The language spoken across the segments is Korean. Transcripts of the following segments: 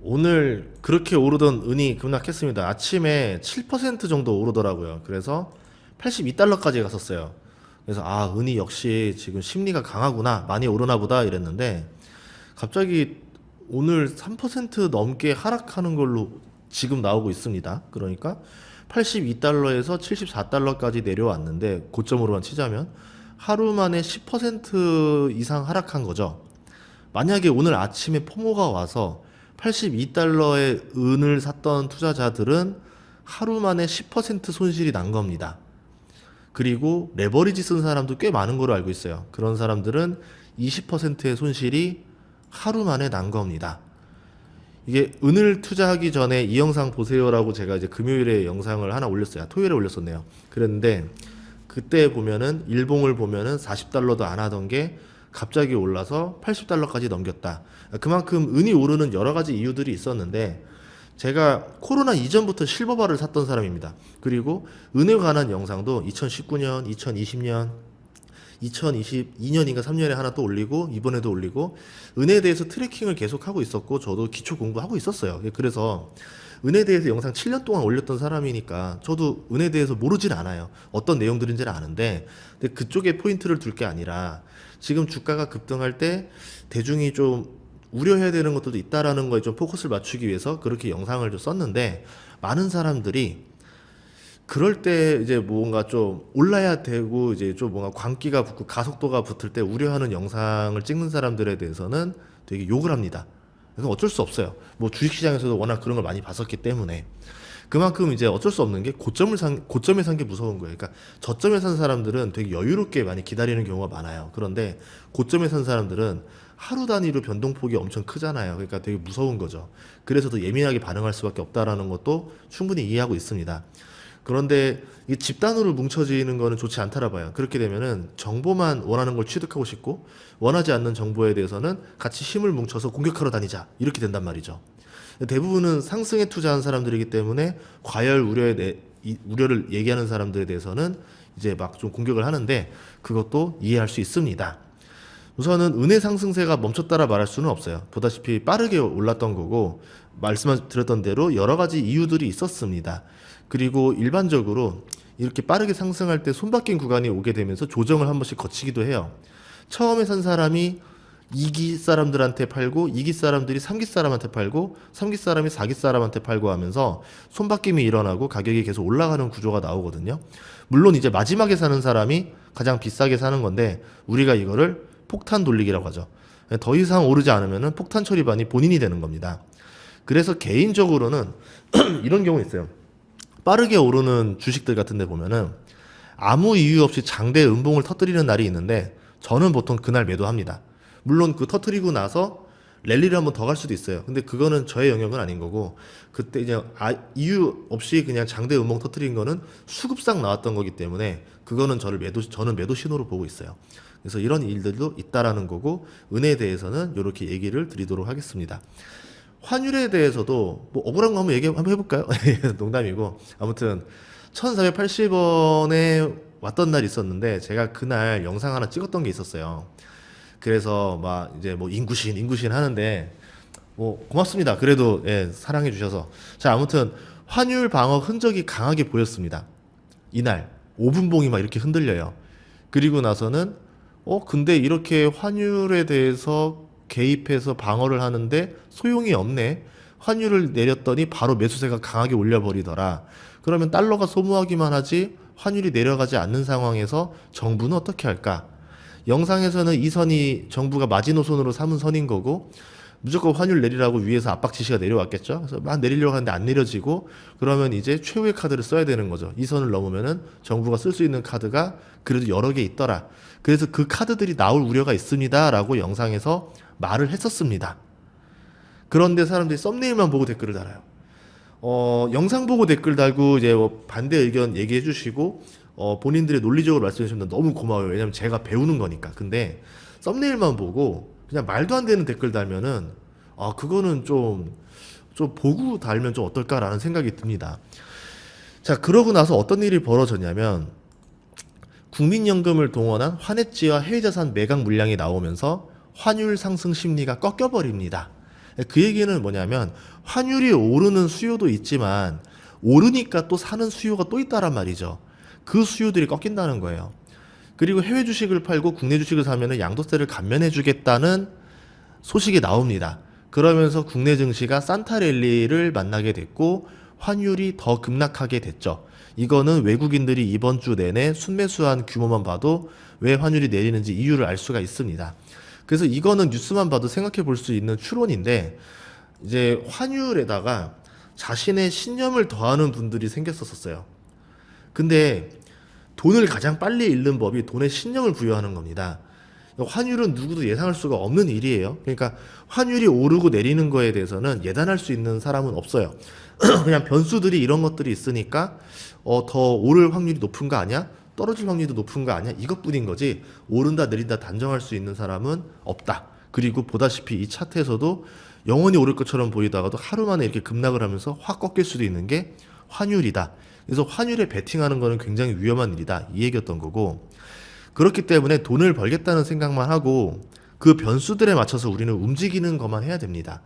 오늘 그렇게 오르던 은이 급락했습니다. 아침에 7% 정도 오르더라고요. 그래서 82달러까지 갔었어요. 그래서 아, 은이 역시 지금 심리가 강하구나. 많이 오르나 보다 이랬는데 갑자기 오늘 3% 넘게 하락하는 걸로 지금 나오고 있습니다. 그러니까 82달러에서 74달러까지 내려왔는데 고점으로만 치자면 하루 만에 10% 이상 하락한 거죠. 만약에 오늘 아침에 포모가 와서 82달러의 은을 샀던 투자자들은 하루 만에 10% 손실이 난 겁니다. 그리고 레버리지 쓴 사람도 꽤 많은 걸로 알고 있어요. 그런 사람들은 20%의 손실이 하루 만에 난 겁니다. 이게 은을 투자하기 전에 이 영상 보세요라고 제가 이제 금요일에 영상을 하나 올렸어요. 토요일에 올렸었네요. 그랬는데 그때 보면은 일봉을 보면은 40달러도 안 하던 게 갑자기 올라서 80달러까지 넘겼다. 그만큼 은이 오르는 여러 가지 이유들이 있었는데 제가 코로나 이전부터 실버바를 샀던 사람입니다. 그리고 은에 관한 영상도 2019년, 2020년, 2022년인가 3년에 하나 또 올리고 이번에도 올리고 은에 대해서 트래킹을 계속 하고 있었고 저도 기초 공부하고 있었어요. 그래서 은에 대해서 영상 7년 동안 올렸던 사람이니까 저도 은에 대해서 모르질 않아요. 어떤 내용들인지는 아는데 근데 그쪽에 포인트를 둘 게 아니라 지금 주가가 급등할 때 대중이 좀 우려해야 되는 것들도 있다라는 거에 좀 포커스를 맞추기 위해서 그렇게 영상을 좀 썼는데 많은 사람들이 그럴 때 이제 뭔가 좀 올라야 되고 이제 좀 뭔가 광기가 붙고 가속도가 붙을 때 우려하는 영상을 찍는 사람들에 대해서는 되게 욕을 합니다. 그래서 어쩔 수 없어요. 뭐 주식시장에서도 워낙 그런 걸 많이 봤었기 때문에 그만큼 이제 어쩔 수 없는 게 고점에 산 게 무서운 거예요. 그러니까 저점에 산 사람들은 되게 여유롭게 많이 기다리는 경우가 많아요. 그런데 고점에 산 사람들은 하루 단위로 변동폭이 엄청 크잖아요. 그러니까 되게 무서운 거죠. 그래서 더 예민하게 반응할 수밖에 없다라는 것도 충분히 이해하고 있습니다. 그런데 이 집단으로 뭉쳐지는 거는 좋지 않다라 봐요. 그렇게 되면은 정보만 원하는 걸 취득하고 싶고 원하지 않는 정보에 대해서는 같이 힘을 뭉쳐서 공격하러 다니자 이렇게 된단 말이죠. 대부분은 상승에 투자한 사람들이기 때문에 과열 우려를 얘기하는 사람들에 대해서는 이제 막 좀 공격을 하는데 그것도 이해할 수 있습니다. 우선은 은의 상승세가 멈췄다라 말할 수는 없어요. 보다시피 빠르게 올랐던 거고 말씀드렸던 대로 여러 가지 이유들이 있었습니다. 그리고 일반적으로 이렇게 빠르게 상승할 때 손바뀐 구간이 오게 되면서 조정을 한 번씩 거치기도 해요. 처음에 산 사람이 2기 사람들한테 팔고 2기 사람들이 3기 사람한테 팔고 3기 사람이 4기 사람한테 팔고 하면서 손바뀜이 일어나고 가격이 계속 올라가는 구조가 나오거든요. 물론 이제 마지막에 사는 사람이 가장 비싸게 사는 건데 우리가 이거를 폭탄 돌리기라고 하죠. 더 이상 오르지 않으면 폭탄 처리반이 본인이 되는 겁니다. 그래서 개인적으로는 이런 경우 있어요. 빠르게 오르는 주식들 같은 데 보면은 아무 이유 없이 장대 음봉을 터뜨리는 날이 있는데 저는 보통 그날 매도합니다. 물론 그 터뜨리고 나서 랠리를 한번 더 갈 수도 있어요. 근데 그거는 저의 영역은 아닌 거고 그때 이제 이유 없이 그냥 장대 음봉 터뜨린 거는 수급상 나왔던 거기 때문에 그거는 저는 매도 신호로 보고 있어요. 그래서 이런 일들도 있다라는 거고 은에 대해서는 이렇게 얘기를 드리도록 하겠습니다. 환율에 대해서도 뭐 억울한 거 한번 한번 해볼까요? 농담이고 아무튼 1480원에 왔던 날이 있었는데 제가 그날 영상 하나 찍었던 게 있었어요. 그래서 막 이제 뭐 인구신 하는데 뭐 고맙습니다. 그래도 예, 사랑해 주셔서 자 아무튼 환율 방어 흔적이 강하게 보였습니다. 이날 5분봉이 막 이렇게 흔들려요. 그리고 나서는 근데 이렇게 환율에 대해서 개입해서 방어를 하는데 소용이 없네. 환율을 내렸더니 바로 매수세가 강하게 올려버리더라. 그러면 달러가 소모하기만 하지 환율이 내려가지 않는 상황에서 정부는 어떻게 할까? 영상에서는 이 선이 정부가 마지노선으로 삼은 선인 거고 무조건 환율 내리라고 위에서 압박 지시가 내려왔겠죠. 그래서 막 내리려고 하는데 안 내려지고 그러면 이제 최후의 카드를 써야 되는 거죠. 이 선을 넘으면은 정부가 쓸 수 있는 카드가 그래도 여러 개 있더라. 그래서 그 카드들이 나올 우려가 있습니다라고 영상에서 말을 했었습니다. 그런데 사람들이 썸네일만 보고 댓글을 달아요. 영상 보고 댓글 달고 이제 뭐 반대 의견 얘기해 주시고 본인들의 논리적으로 말씀해 주시면 너무 고마워요. 왜냐면 제가 배우는 거니까. 근데 썸네일만 보고 그냥 말도 안 되는 댓글 달면은 그거는 좀 보고 달면 좀 어떨까라는 생각이 듭니다. 자, 그러고 나서 어떤 일이 벌어졌냐면 국민연금을 동원한 환해지와 해외자산 매각 물량이 나오면서 환율 상승 심리가 꺾여버립니다. 그 얘기는 뭐냐면 환율이 오르는 수요도 있지만 오르니까 또 사는 수요가 또 있다란 말이죠. 그 수요들이 꺾인다는 거예요. 그리고 해외 주식을 팔고 국내 주식을 사면은 양도세를 감면해 주겠다는 소식이 나옵니다. 그러면서 국내 증시가 산타랠리를 만나게 됐고 환율이 더 급락하게 됐죠. 이거는 외국인들이 이번 주 내내 순매수한 규모만 봐도 왜 환율이 내리는지 이유를 알 수가 있습니다. 그래서 이거는 뉴스만 봐도 생각해 볼 수 있는 추론인데, 이제 환율에다가 자신의 신념을 더하는 분들이 생겼었어요. 근데 돈을 가장 빨리 잃는 법이 돈에 신념을 부여하는 겁니다. 환율은 누구도 예상할 수가 없는 일이에요. 그러니까 환율이 오르고 내리는 거에 대해서는 예단할 수 있는 사람은 없어요. 그냥 변수들이 이런 것들이 있으니까 더 오를 확률이 높은 거 아니야? 떨어질 확률도 높은 거 아니야? 이것뿐인 거지 오른다 내린다 단정할 수 있는 사람은 없다. 그리고 보다시피 이 차트에서도 영원히 오를 것처럼 보이다가도 하루 만에 이렇게 급락을 하면서 확 꺾일 수도 있는 게 환율이다. 그래서 환율에 베팅하는 거는 굉장히 위험한 일이다. 이 얘기였던 거고, 그렇기 때문에 돈을 벌겠다는 생각만 하고 그 변수들에 맞춰서 우리는 움직이는 것만 해야 됩니다.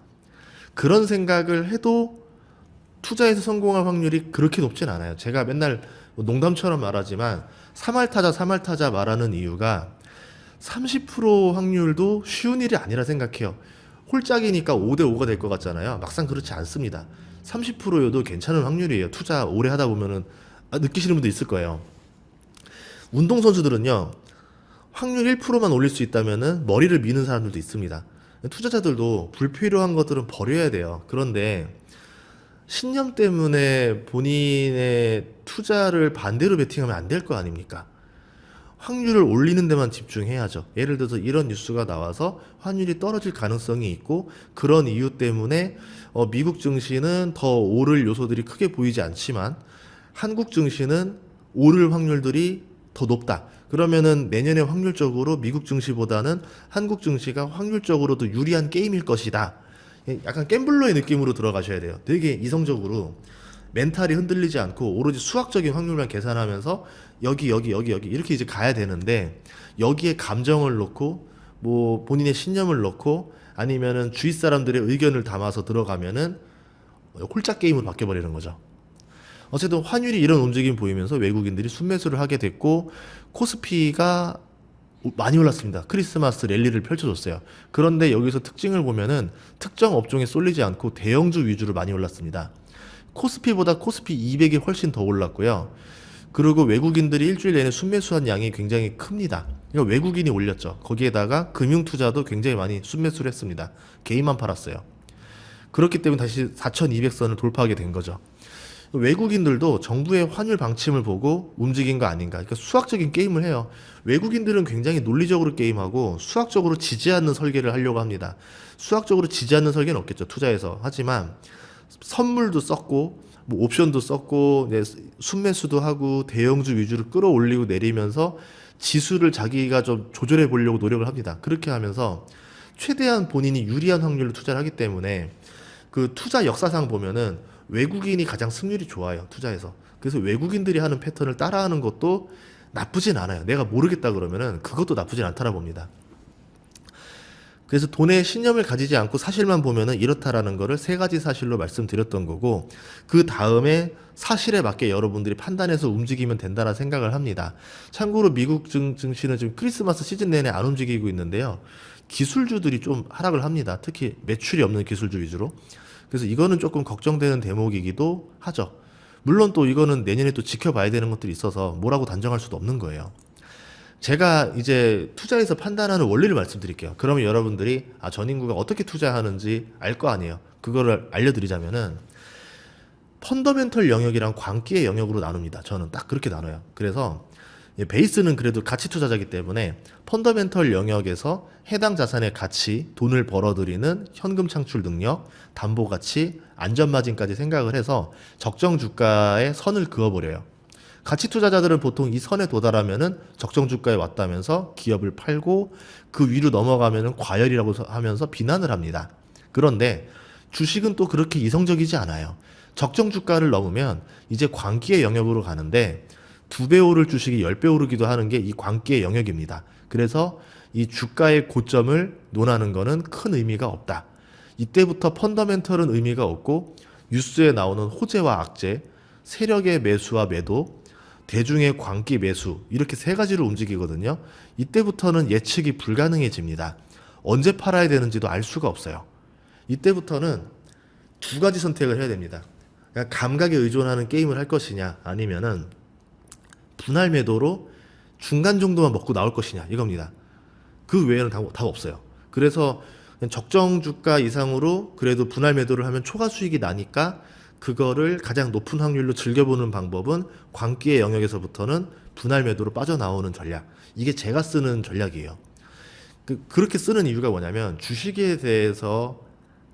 그런 생각을 해도 투자에서 성공할 확률이 그렇게 높진 않아요. 제가 맨날 농담처럼 말하지만 3할 타자 말하는 이유가 30% 확률도 쉬운 일이 아니라 생각해요. 홀짝이니까 5대5가 될 것 같잖아요. 막상 그렇지 않습니다. 30%여도 괜찮은 확률이에요. 투자 오래 하다 보면은 느끼시는 분도 있을 거예요. 운동선수들은요, 확률 1%만 올릴 수 있다면은 머리를 미는 사람들도 있습니다. 투자자들도 불필요한 것들은 버려야 돼요. 그런데 신념 때문에 본인의 투자를 반대로 베팅하면 안 될 거 아닙니까? 확률을 올리는 데만 집중해야죠. 예를 들어서 이런 뉴스가 나와서 환율이 떨어질 가능성이 있고 그런 이유 때문에 미국 증시는 더 오를 요소들이 크게 보이지 않지만 한국 증시는 오를 확률들이 더 높다. 그러면은 내년에 확률적으로 미국 증시보다는 한국 증시가 확률적으로도 유리한 게임일 것이다. 약간 갬블러의 느낌으로 들어가셔야 돼요. 되게 이성적으로 멘탈이 흔들리지 않고 오로지 수학적인 확률만 계산하면서 여기 이렇게 이제 가야 되는데, 여기에 감정을 넣고 뭐 본인의 신념을 넣고 아니면은 주위 사람들의 의견을 담아서 들어가면은 홀짝 게임으로 바뀌어 버리는 거죠. 어쨌든 환율이 이런 움직임 보이면서 외국인들이 순매수를 하게 됐고 코스피가 많이 올랐습니다. 크리스마스 랠리를 펼쳐줬어요. 그런데 여기서 특징을 보면은 특정 업종에 쏠리지 않고 대형주 위주로 많이 올랐습니다. 코스피보다 코스피 200이 훨씬 더 올랐고요. 그리고 외국인들이 일주일 내내 순매수한 양이 굉장히 큽니다. 그러니까 외국인이 올렸죠. 거기에다가 금융투자도 굉장히 많이 순매수를 했습니다. 개인만 팔았어요. 그렇기 때문에 다시 4200선을 돌파하게 된 거죠. 외국인들도 정부의 환율 방침을 보고 움직인 거 아닌가. 그러니까 수학적인 게임을 해요. 외국인들은 굉장히 논리적으로 게임하고 수학적으로 지지 않는 설계를 하려고 합니다. 수학적으로 지지 않는 설계는 없겠죠, 투자에서. 하지만 선물도 썼고 뭐 옵션도 썼고 순매수도 하고 대형주 위주로 끌어올리고 내리면서 지수를 자기가 좀 조절해 보려고 노력을 합니다. 그렇게 하면서 최대한 본인이 유리한 확률로 투자를 하기 때문에 그 투자 역사상 보면은 외국인이 가장 승률이 좋아요, 투자에서. 그래서 외국인들이 하는 패턴을 따라하는 것도 나쁘진 않아요. 내가 모르겠다 그러면은 그것도 나쁘진 않다라 봅니다. 그래서 돈에 신념을 가지지 않고 사실만 보면은 이렇다라는 거를 세 가지 사실로 말씀드렸던 거고, 그 다음에 사실에 맞게 여러분들이 판단해서 움직이면 된다라 생각을 합니다. 참고로 미국 증시는 지금 크리스마스 시즌 내내 안 움직이고 있는데요. 기술주들이 좀 하락을 합니다. 특히 매출이 없는 기술주 위주로. 그래서 이거는 조금 걱정되는 대목이기도 하죠. 물론 또 이거는 내년에 또 지켜봐야 되는 것들이 있어서 뭐라고 단정할 수도 없는 거예요. 제가 이제 투자에서 판단하는 원리를 말씀드릴게요. 그러면 여러분들이 전 인구가 어떻게 투자하는지 알 거 아니에요. 그거를 알려드리자면은 펀더멘털 영역이랑 광기의 영역으로 나눕니다. 저는 딱 그렇게 나눠요. 그래서 베이스는 그래도 가치 투자자이기 때문에 펀더멘털 영역에서 해당 자산의 가치, 돈을 벌어들이는 현금 창출 능력, 담보 가치, 안전 마진까지 생각을 해서 적정 주가의 선을 그어버려요. 가치 투자자들은 보통 이 선에 도달하면은 적정 주가에 왔다면서 기업을 팔고 그 위로 넘어가면은 과열이라고 하면서 비난을 합니다. 그런데 주식은 또 그렇게 이성적이지 않아요. 적정 주가를 넘으면 이제 광기의 영역으로 가는데 2배 오를 주식이 10배 오르기도 하는 게 이 광기의 영역입니다. 그래서 이 주가의 고점을 논하는 거는 큰 의미가 없다. 이때부터 펀더멘털은 의미가 없고 뉴스에 나오는 호재와 악재, 세력의 매수와 매도, 대중의 광기 매수 이렇게 세 가지로 움직이거든요. 이때부터는 예측이 불가능해집니다. 언제 팔아야 되는지도 알 수가 없어요. 이때부터는 두 가지 선택을 해야 됩니다. 그냥 감각에 의존하는 게임을 할 것이냐 아니면은 분할 매도로 중간 정도만 먹고 나올 것이냐 이겁니다. 그 외에는 답 없어요. 그래서 적정 주가 이상으로 그래도 분할 매도를 하면 초과 수익이 나니까 그거를 가장 높은 확률로 즐겨보는 방법은 광기의 영역에서부터는 분할 매도로 빠져나오는 전략. 이게 제가 쓰는 전략이에요. 그렇게 쓰는 이유가 뭐냐면 주식에 대해서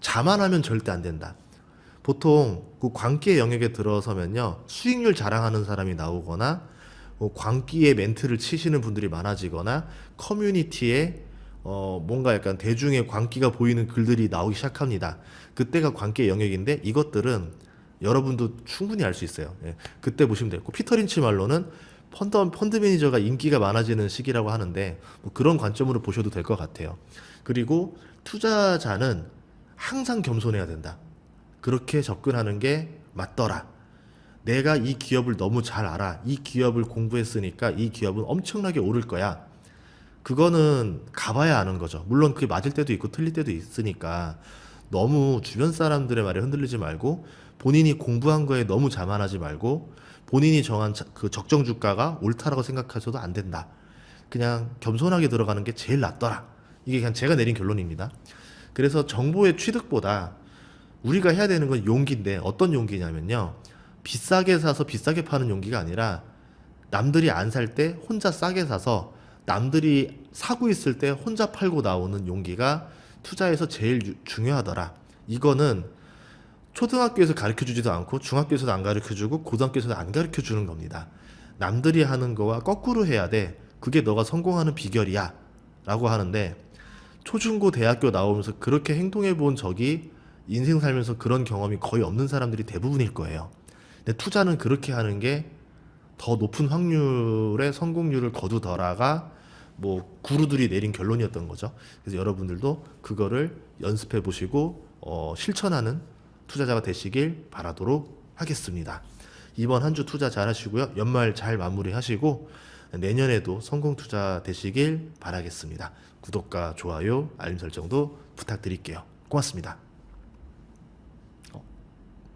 자만하면 절대 안 된다. 보통 그 광기의 영역에 들어서면요 수익률 자랑하는 사람이 나오거나 광기의 멘트를 치시는 분들이 많아지거나 커뮤니티에 뭔가 약간 대중의 광기가 보이는 글들이 나오기 시작합니다. 그때가 광기의 영역인데 이것들은 여러분도 충분히 알 수 있어요. 예, 그때 보시면 되고 피터 린치 말로는 펀드 매니저가 인기가 많아지는 시기라고 하는데 뭐 그런 관점으로 보셔도 될 것 같아요. 그리고 투자자는 항상 겸손해야 된다. 그렇게 접근하는 게 맞더라. 내가 이 기업을 너무 잘 알아. 이 기업을 공부했으니까 이 기업은 엄청나게 오를 거야. 그거는 가봐야 아는 거죠. 물론 그게 맞을 때도 있고 틀릴 때도 있으니까 너무 주변 사람들의 말에 흔들리지 말고 본인이 공부한 거에 너무 자만하지 말고 본인이 정한 그 적정 주가가 옳다라고 생각하셔도 안 된다. 그냥 겸손하게 들어가는 게 제일 낫더라. 이게 그냥 제가 내린 결론입니다. 그래서 정보의 취득보다 우리가 해야 되는 건 용기인데 어떤 용기냐면요. 비싸게 사서 비싸게 파는 용기가 아니라 남들이 안 살 때 혼자 싸게 사서 남들이 사고 있을 때 혼자 팔고 나오는 용기가 투자에서 제일 중요하더라. 이거는 초등학교에서 가르쳐 주지도 않고 중학교에서도 안 가르쳐 주고 고등학교에서도 안 가르쳐 주는 겁니다. 남들이 하는 거와 거꾸로 해야 돼. 그게 너가 성공하는 비결이야. 라고 하는데 초중고 대학교 나오면서 그렇게 행동해 본 적이 인생 살면서 그런 경험이 거의 없는 사람들이 대부분일 거예요. 근데 투자는 그렇게 하는 게 더 높은 확률의 성공률을 거두더라가 뭐 구루들이 내린 결론이었던 거죠. 그래서 여러분들도 그거를 연습해 보시고 실천하는 투자자가 되시길 바라도록 하겠습니다. 이번 한 주 투자 잘 하시고요. 연말 잘 마무리하시고 내년에도 성공 투자 되시길 바라겠습니다. 구독과 좋아요, 알림 설정도 부탁드릴게요. 고맙습니다.